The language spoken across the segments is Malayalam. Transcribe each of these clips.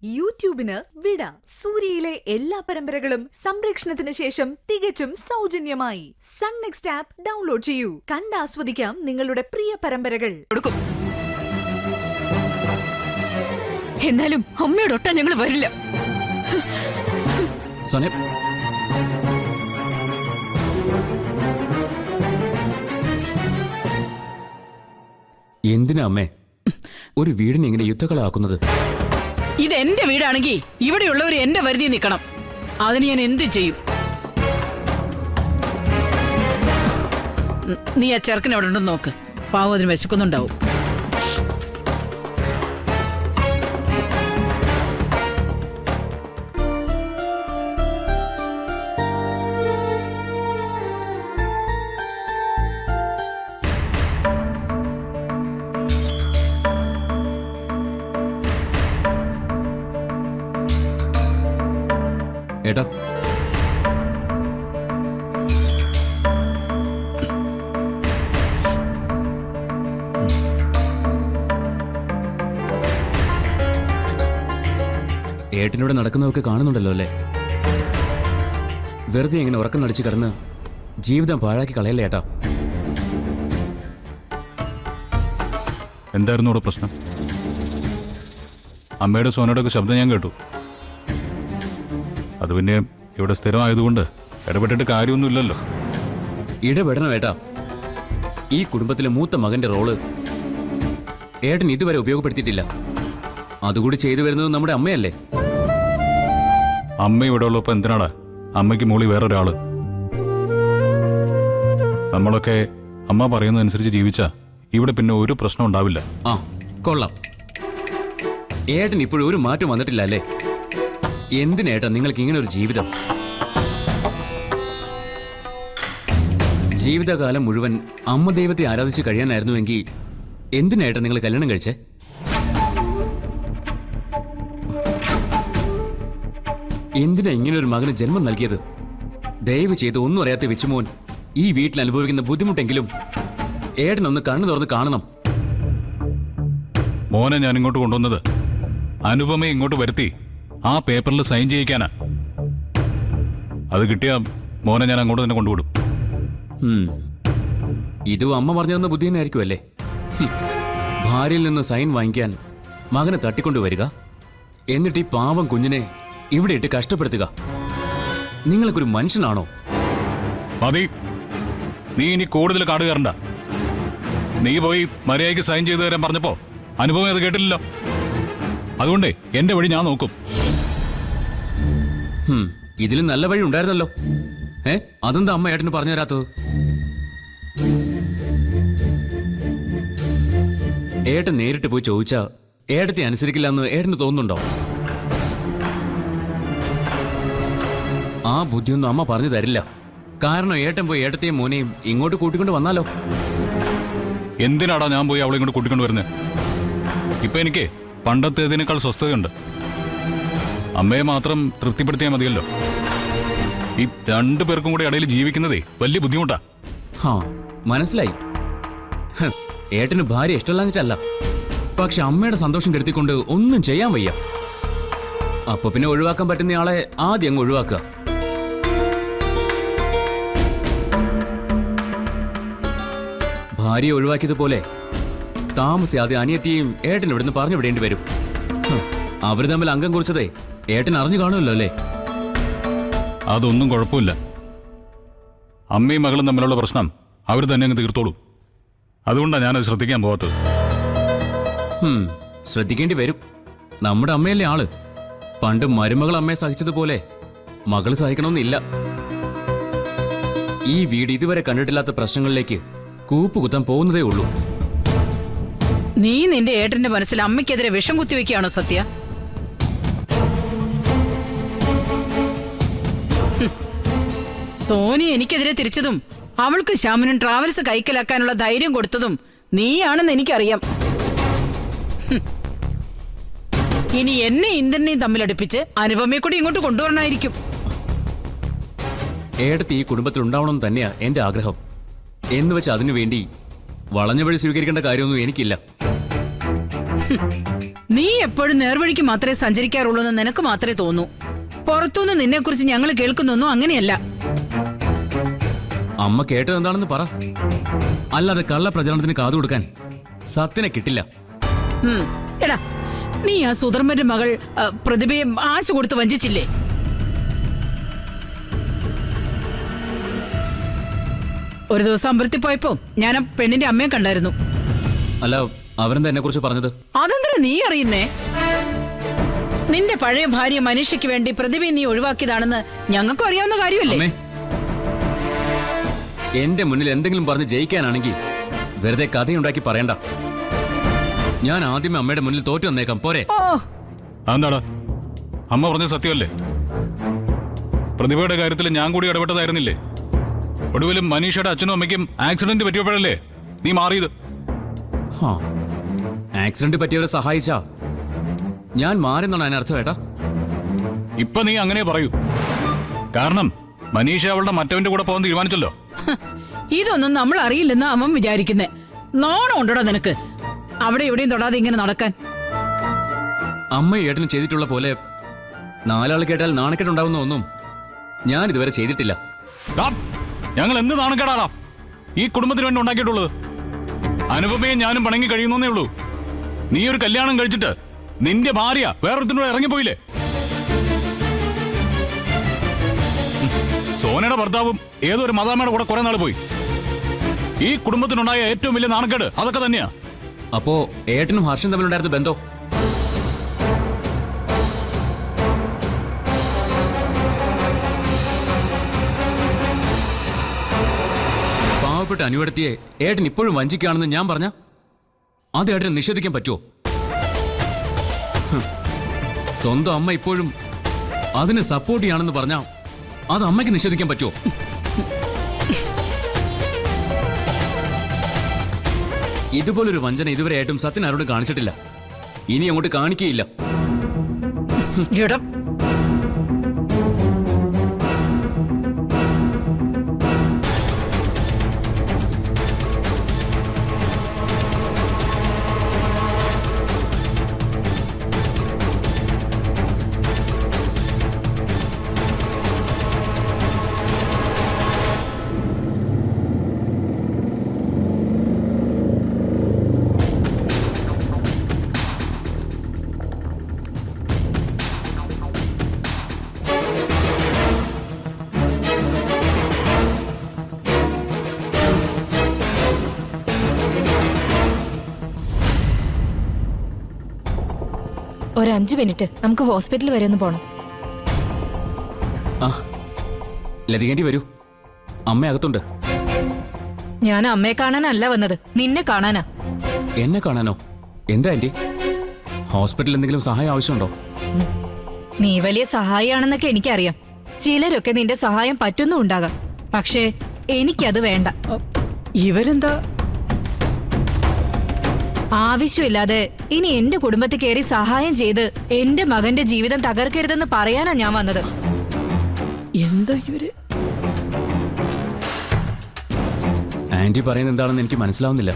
യൂട്യൂബിന് വിട. സൂര്യയിലെ എല്ലാ പരമ്പരകളും സംരക്ഷണത്തിന് ശേഷം തികച്ചും സൗജന്യമായി സൺ നെക്സ്റ്റ് ആപ്പ് ഡൗൺലോഡ് ചെയ്യൂ. കണ്ടാസ്വദിക്കാം നിങ്ങളുടെ പ്രിയ പരമ്പരകൾ. എന്നാലും അമ്മയോടൊട്ടാ ഞങ്ങൾ വരില്ല. എന്തിനാ അമ്മേ ഒരു വീടിനെ ഇങ്ങനെ യുദ്ധകളാക്കുന്നത്? ഇത് എന്റെ വീടാണെങ്കിൽ ഇവിടെയുള്ളവർ എന്റെ വരുതി നിൽക്കണം. അതിന് ഞാൻ എന്ത് ചെയ്യും? നീ ആ ചെറുക്കൻ അവിടെ ഉണ്ടെന്ന് നോക്ക്. പാവം അതിന് വിശക്കുന്നുണ്ടാവും. ഏട്ടാ, ഏട്ടനോട് നടക്കുന്നതൊക്കെ കാണുന്നുണ്ടല്ലോ അല്ലേ? വെറുതെ ഇങ്ങനെ ഉറക്കം നടിച്ച് കിടന്ന് ജീവിതം പാഴാക്കി കളയല്ലേ ഏട്ടാ. എന്തായിരുന്നു ഇവിടെ പ്രശ്നം? അമ്മയുടെ സോനയുടെയൊക്കെ ശബ്ദം ഞാൻ കേട്ടു. അത് പിന്നെ ഇവിടെ സ്ഥിരമായതുകൊണ്ട് ഇടപെട്ടിട്ട് കാര്യമൊന്നുമില്ലല്ലോ. ഇടപെടണം ഏട്ടാ. ഈ കുടുംബത്തിലെ മൂത്ത മകന്റെ റോള് ഏട്ടൻ ഇതുവരെ ഉപയോഗപ്പെടുത്തിയിട്ടില്ല. അതുകൂടി ചെയ്തു വരുന്നത് നമ്മുടെ അമ്മയല്ലേ? അമ്മ ഇവിടെ ഉള്ളപ്പോൾ എന്തിനാടാ അമ്മയ്ക്ക് മോളി വേറൊരാള്? നമ്മളൊക്കെ അമ്മ പറയുന്നതനുസരിച്ച് ജീവിച്ചാ ഇവിടെ പിന്നെ ഒരു പ്രശ്നം ഉണ്ടാവില്ല. ആ കൊള്ളാം. ഏട്ടൻ ഇപ്പോഴും ഒരു മാറ്റം വന്നിട്ടില്ല അല്ലേ? എന്തിനേട്ടാ നിങ്ങൾക്ക് ഇങ്ങനെ ഒരു ജീവിതം? ജീവിതകാലം മുഴുവൻ അമ്മ ദൈവത്തെ ആരാധിച്ച് കഴിയാനായിരുന്നുവെങ്കിൽ എന്തിനേട്ടാ നിങ്ങൾ കല്യാണം കഴിച്ചേ? എന്തിനാ ഇങ്ങനെ ഒരു മകന് ജന്മം നൽകിയത്? ദയവ് ചെയ്ത് ഒന്നും അറിയാത്ത വിച്ചുമോൻ ഈ വീട്ടിൽ അനുഭവിക്കുന്ന ബുദ്ധിമുട്ടെങ്കിലും ഏട്ടനൊന്ന് കണ്ണു തുറന്ന് കാണണം. മോനെ ഞാൻ ഇങ്ങോട്ട് കൊണ്ടുവന്നത് അനുപമയെ ഇങ്ങോട്ട് വരുത്തി ആ പേപ്പറിൽ സൈൻ ചെയ്യിക്കാനാ. അത് കിട്ടിയ മോനെ ഞാൻ അങ്ങോട്ട് തന്നെ കൊണ്ടുവിടും. ഇതും അമ്മ പറഞ്ഞു തന്ന ബുദ്ധി തന്നെ ആയിരിക്കും അല്ലേ? ഭാര്യയിൽ നിന്ന് സൈൻ വാങ്ങിക്കാൻ മകനെ തട്ടിക്കൊണ്ടുവരിക, എന്നിട്ട് ഈ പാവം കുഞ്ഞിനെ ഇവിടെ ഇട്ട് കഷ്ടപ്പെടുത്തുക. നിങ്ങൾക്കൊരു മനുഷ്യനാണോ? മതി, നീ ഇനി കൂടുതൽ കാട് കയറണ്ട. നീ പോയി മര്യാദയ്ക്ക് സൈൻ ചെയ്തു തരാൻ പറഞ്ഞപ്പോ അനുഭവം അത് കേട്ടില്ലല്ലോ. അതുകൊണ്ടേ എന്റെ വഴി ഞാൻ നോക്കും. ഇതിലും നല്ല വഴി ഉണ്ടായിരുന്നല്ലോ. അതെന്താ അമ്മ ഏട്ടന് പറഞ്ഞു തരാത്തത്? ഏട്ടൻ നേരിട്ട് പോയി ചോദിച്ചാ ഏട്ടത്തെ അനുസരിക്കില്ല എന്ന് ഏട്ടന് തോന്നുന്നുണ്ടോ? ആ ബുദ്ധിയൊന്നും അമ്മ പറഞ്ഞു തരില്ല. കാരണം ഏട്ടൻ പോയി ഏട്ടത്തെയും മോനെയും ഇങ്ങോട്ട് കൂട്ടിക്കൊണ്ട് വന്നാലോ? എന്തിനാടാ ഞാൻ പോയി അവളെ ഇങ്ങോട്ട് കൂട്ടിക്കൊണ്ട് വരുന്നത്? ഇപ്പൊ എനിക്ക് പണ്ടത്തേതിനേക്കാൾ സ്വസ്ഥതയുണ്ട്. അമ്മയെ മാത്രം തൃപ്തിപ്പെടുത്തിയാൽ മതിയല്ലോ. ഈ രണ്ടു പേർക്കും കൂടി ഇടയിൽ ജീവിക്കുന്നതേ വലിയ ബുദ്ധിമുട്ടാ. മനസ്സിലായി. ഏട്ടന് ഭാര്യ ഇഷ്ടമല്ലാഞ്ഞിട്ടല്ല, പക്ഷെ അമ്മയുടെ സന്തോഷം കെടുത്തിക്കൊണ്ട് ഒന്നും ചെയ്യാൻ വയ്യ. അപ്പൊ പിന്നെ ഒഴിവാക്കാൻ പറ്റുന്ന ആളെ ആദ്യം അങ്ങ് ഒഴിവാക്കുക. ഭാര്യയെ ഒഴിവാക്കിയതുപോലെ താമസിയാതെ അനിയത്തിയും ഏട്ടൻ ഇവിടുന്ന് പറഞ്ഞു വിടേണ്ടി വരും. അവര് തമ്മിൽ അംഗം കുറിച്ചതേ ഏട്ടൻ അറിഞ്ഞു കാണുമല്ലോ അല്ലേ? അതൊന്നും കുഴപ്പമില്ല. അമ്മയും മകളും തമ്മിലുള്ള പ്രശ്നം അവർ തന്നെ അങ്ങ് തീർത്തോളും. അതുകൊണ്ടാണ് ഞാനത് ശ്രദ്ധിക്കാൻ പോകാത്തത്. ശ്രദ്ധിക്കേണ്ടി വരും. നമ്മുടെ അമ്മയല്ലേ ആള്. പണ്ട് മരുമകൾ അമ്മയെ സഹിച്ചതുപോലെ മകള് സഹിക്കണമെന്നില്ല. ഈ വീട് ഇതുവരെ കണ്ടിട്ടില്ലാത്ത പ്രശ്നങ്ങളിലേക്ക് കൂപ്പുകുത്താൻ പോകുന്നതേ ഉള്ളൂ. നീ നിന്റെ ഏട്ടന്റെ മനസ്സിൽ അമ്മയ്ക്കെതിരെ വിഷം കുത്തിവെക്കുകയാണോ സത്യ? സോനി എനിക്കെതിരെ തിരിച്ചതും അവൾക്ക് ശ്യാമിനും ട്രാവൽസ് കൈക്കലാക്കാനുള്ള ധൈര്യം കൊടുത്തതും നീയാണെന്ന് എനിക്കറിയാം. ഇനി എന്നെ ഇന്ദ്രനെയും തമ്മിലടുപ്പിച്ച് അനുപമയെ കൂടി ഇങ്ങോട്ട് കൊണ്ടുവരണമായിരിക്കും. ഏട്ടത്തി ഈ കുടുംബത്തിൽ ഉണ്ടാവണമെന്ന് തന്നെയാ എന്റെ ആഗ്രഹം. എന്ന് വെച്ച് അതിനുവേണ്ടി വളഞ്ഞ വഴി സ്വീകരിക്കേണ്ട കാര്യമൊന്നും എനിക്കില്ല. നീ എപ്പോഴും നേർവഴിക്ക് മാത്രമേ സഞ്ചരിക്കാറുള്ളൂ എന്ന് നിനക്ക് മാത്രമേ തോന്നൂ. പുറത്തുനിന്ന് നിന്നെ കുറിച്ച് ഞങ്ങൾ കേൾക്കുന്നൊന്നും അങ്ങനെയല്ല. അമ്മ കേട്ടത് എന്താണെന്ന് പറ. അല്ലാതെ കള്ള പ്രചരണത്തിന് കാതു കൊടുക്കാൻ സത്യനെ കിട്ടില്ല. എടാ, നീ ആ സുധർമ്മന്റെ മകൾ പ്രതിഭയെ ആശ കൊടുത്ത് വഞ്ചിച്ചില്ലേ? ഒരു ദിവസം അമ്പലത്തിൽ പോയപ്പോ ഞാൻ ആ പെണ്ണിന്റെ അമ്മയെ കണ്ടായിരുന്നു. അല്ല, അവരെന്താ എന്നെ കുറിച്ച് പറഞ്ഞത്? അതെന്താ നീ അറിയുന്നേ? നിന്റെ പഴയ ഭാര്യ മനുഷ്യക്ക് വേണ്ടി പ്രതിഭയെ നീ ഒഴിവാക്കിയതാണെന്ന് ഞങ്ങൾക്കും അറിയാവുന്ന കാര്യമല്ലേ? അമ്മേ, എന്റെ മുന്നിൽ എന്തെങ്കിലും പറഞ്ഞ് ജയിക്കാനാണെങ്കിൽ വെറുതെ കഥയുണ്ടാക്കി പറയണ്ട. ഞാൻ ആദ്യമേ അമ്മയുടെ മുന്നിൽ തോറ്റു വന്നേക്കാം, പോരെ? ഓ, അതെന്താടാ, അമ്മ പറഞ്ഞ സത്യമല്ലേ? പ്രതിഭയുടെ കാര്യത്തിൽ ഞാൻ കൂടി ഇടപെട്ടതായിരുന്നില്ലേ? ഒടുവിലും മനീഷയുടെ അച്ഛനും അമ്മയ്ക്കും ആക്സിഡന്റ് പറ്റിയപ്പോഴല്ലേ നീ മാറിയത്? ആക്സിഡന്റ് പറ്റിയവരെ സഹായിച്ചാ ഞാൻ മാറുന്നാണ് അതിനർത്ഥം ഏട്ടാ? ഇപ്പൊ നീ അങ്ങനെ പറയൂ. കാരണം മനീഷ അവളുടെ മറ്റവന്റെ കൂടെ പോകാൻ തീരുമാനിച്ചല്ലോ. ഇതൊന്നും നമ്മൾ അറിയില്ലെന്ന് അവൻ വിചാരിക്കുന്നേ. നോണം ഉണ്ടോടാ നിനക്ക് അവിടെ എവിടെയും തൊടാതെ ഇങ്ങനെ നടക്കാൻ? അമ്മ ഏട്ടന് ചെയ്തിട്ടുള്ള പോലെ നാലാൾ കേട്ടാൽ നാണക്കേടുണ്ടാവുന്ന ഒന്നും ഞാൻ ഇതുവരെ ചെയ്തിട്ടില്ല. ഞങ്ങൾ എന്ത് നാണക്കേടാടാ ഈ കുടുംബത്തിന് വേണ്ടി ഉണ്ടാക്കിയിട്ടുള്ളത്? അനുപമയും ഞാനും പണങ്ങി കഴിയുന്നേ ഉള്ളൂ. നീ ഒരു കല്യാണം കഴിച്ചിട്ട് നിന്റെ ഭാര്യ വേറൊരുത്തിനോട് ഇറങ്ങിപ്പോയില്ലേ? സോനയുടെ ഭർത്താവും ഏതൊരു മദാമയുടെ കൂടെ കുറെ നാൾ പോയി. ഈ കുടുംബത്തിനുണ്ടായ ഏറ്റവും വലിയ നാണക്കേട് അതൊക്കെ തന്നെയാ. അപ്പോ ഏട്ടനും ഹർഷൻ തമ്മിലുണ്ടായിരുന്ന ബന്ധോ? പാവപ്പെട്ട അനുവടത്തിയെ ഏട്ടൻ ഇപ്പോഴും വഞ്ചിക്കുകയാണെന്ന് ഞാൻ പറഞ്ഞ അത് ഏട്ടന് നിഷേധിക്കാൻ പറ്റുമോ? സ്വന്തം അമ്മ ഇപ്പോഴും അതിന് സപ്പോർട്ട് ചെയ്യാണെന്ന് പറഞ്ഞാ അത് അമ്മയ്ക്ക് നിഷേധിക്കാൻ പറ്റുമോ? ഇതുപോലൊരു വഞ്ചന ഇതുവരെ ആയിട്ടും സത്യൻ ആരോടും കാണിച്ചിട്ടില്ല. ഇനി അങ്ങോട്ട് കാണിക്കുകയില്ല. ഒരു 5 മിനിറ്റ് നമുക്ക് ഹോസ്പിറ്റൽ വരെ ഒന്ന് പോണം. ആ, ലതികേണ്ടി വരൂ. അമ്മ അകത്തുണ്ട്. ഞാൻ അമ്മയെ കാണാനല്ല വന്നത്, നിന്നെ കാണാനാ. എന്നെ കാണാനോ? എന്താ ആന്റി? ഹോസ്പിറ്റലിൽ എന്തെങ്കിലും സഹായം ആവശ്യമുണ്ടോ? നീ വലിയ സഹായിയാണെന്നൊക്കെ എനിക്കറിയാം. ചിലരൊക്കെ നിന്റെ സഹായം പറ്റുന്നുണ്ടാകാം. പക്ഷേ എനിക്കത് വേണ്ട. ഇവരെന്താ ആവശ്യമില്ലാതെ ഇനി എന്റെ കുടുംബത്തിൽ കയറി സഹായം ചെയ്ത് എന്റെ മകന്റെ ജീവിതം തകർക്കരുതെന്ന് പറയാനാ ഞാൻ വന്നത്. എന്താ ഇവര്? ആന്റി പറയുന്നത് എന്താണെന്ന് എനിക്ക് മനസ്സിലാവുന്നില്ല.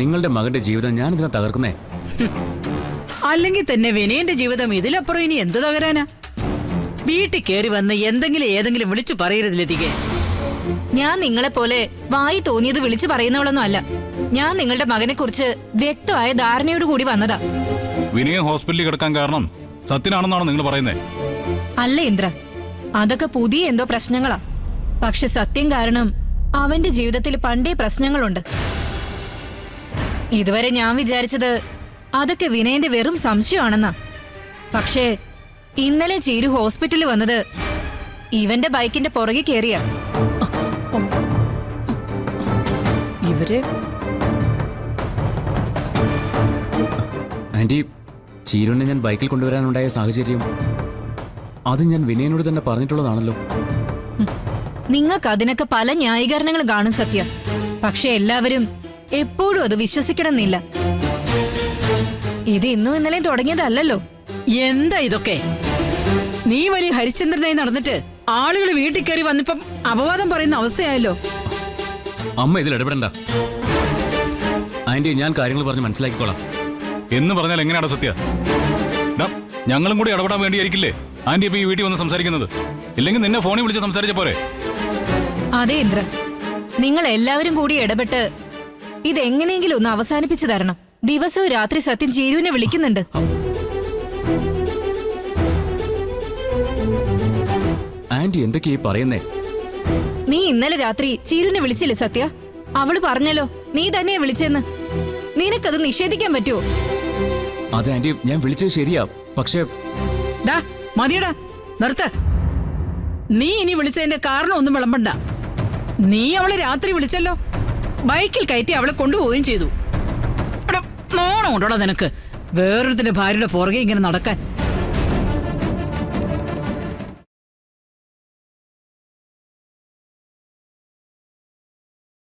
നിങ്ങളുടെ മകന്റെ ജീവിതം ഞാൻ ഇതിനെ തകർക്കുന്നേ? അല്ലെങ്കിൽ തന്നെ വിനയന്റെ ജീവിതം ഇതിലപ്പുറം ഇനി എന്ത് തകരാനാ? വീട്ടിൽ കയറി വന്ന് ഏതെങ്കിലും വിളിച്ചു പറയരുത് ലതികെ. ഞാൻ നിങ്ങളെ പോലെ വായി തോന്നിയത് വിളിച്ചു പറയുന്നവളൊന്നും അല്ല. ഞാൻ നിങ്ങളുടെ മകനെ കുറിച്ച് വ്യക്തമായ ധാരണയോട് കൂടി വന്നതാ. വിനയ ഹോസ്പിറ്റലിൽ കിടക്കാൻ കാരണം സത്യനാണെന്നാണ് നിങ്ങൾ പറയുന്നത്? അല്ല ഇന്ദ്ര, അതൊക്കെ പുതിയ എന്തോ പ്രശ്നങ്ങളാ. പക്ഷെ സത്യം കാരണം അവന്റെ ജീവിതത്തിൽ പണ്ടേ പ്രശ്നങ്ങളുണ്ട്. ഇതുവരെ ഞാൻ വിചാരിച്ചത് അതൊക്കെ വിനയന്റെ വെറും സംശയമാണെന്നാ. പക്ഷേ ഇന്നലെ ചീരു ഹോസ്പിറ്റലിൽ വന്നത് ഇവന്റെ ബൈക്കിന്റെ പുറകെ കയറിയ. ഇവര് ആന്റി, ചീരുവിനെ ഞാൻ ബൈക്കിൽ കൊണ്ടുവരാനുണ്ടായ സാഹചര്യം അത് ഞാൻ വിനയനോട് തന്നെ പറഞ്ഞിട്ടുള്ളതാണല്ലോ. നിങ്ങൾക്ക് അതിനൊക്കെ പല ന്യായീകരണങ്ങളും കാണും സത്യ. പക്ഷെ എല്ലാവരും എപ്പോഴും അത് വിശ്വസിക്കണമെന്നില്ല. ഇത് ഇന്നും ഇന്നലെയും തുടങ്ങിയതല്ലല്ലോ. എന്താ ഇതൊക്കെ? നീ വലിയ ഹരിശ്ചന്ദ്രനായി നടന്നിട്ട് ആളുകൾ വീട്ടിൽ കയറി വന്നിപ്പം അപവാദം പറയുന്ന അവസ്ഥയായല്ലോ. അമ്മ ഇതിൽ ഇടപെടണ്ട ആന്റി. ഞാൻ കാര്യങ്ങൾ പറഞ്ഞ് മനസ്സിലാക്കിക്കോളാം. എന്ന് പറഞ്ഞാൽ എങ്ങനെയാണ് സത്യ? ഡാ, ഞങ്ങളും കൂടി ഇടപെടാൻ വേണ്ടിയായിരിക്കില്ലേ ആന്റി ഇപ്പൊ ഈ വീട്ടിൽ വന്ന് സംസാരിക്കുന്നത്? ഇല്ലെങ്കിൽ നിന്നെ ഫോണിൽ വിളിച്ച് സംസാരിച്ച പോരെ? അതെ ഇന്ദ്ര, നിങ്ങൾ എല്ലാവരും കൂടി ഇടപെട്ട് ഇതെങ്ങനെയെങ്കിലും ഒന്ന് അവസാനിപ്പിച്ചു തരണം. ദിവസവും രാത്രി സത്യം ചീരുവിനെ വിളിക്കുന്നുണ്ട്. ആന്റി എന്തൊക്കെയാ പറയുന്നേ? നീ ഇന്നലെ രാത്രി ചീരുവിനെ വിളിച്ചില്ലേ സത്യ? അവള് പറഞ്ഞല്ലോ നീ തന്നെയാ വിളിച്ചെന്ന്. നിനക്കത് നിഷേധിക്കാൻ പറ്റുമോ? അതെ ആന്റി, ഞാൻ വിളിച്ചത് ശരിയാ. പക്ഷേ ഡാ മതിയടാ, നിർത്ത്. നീ ഇനി വിളിച്ചതിന്റെ കാരണം ഒന്നും വിളമ്പണ്ട. നീ അവളെ രാത്രി വിളിച്ചല്ലോ, ബൈക്കിൽ കയറ്റി അവളെ കൊണ്ടുപോവുകയും ചെയ്തു. നോണം ഉണ്ടോടാ നിനക്ക് വേറൊരുത്തിന്റെ ഭാര്യയുടെ പുറകെ ഇങ്ങനെ നടക്കാൻ?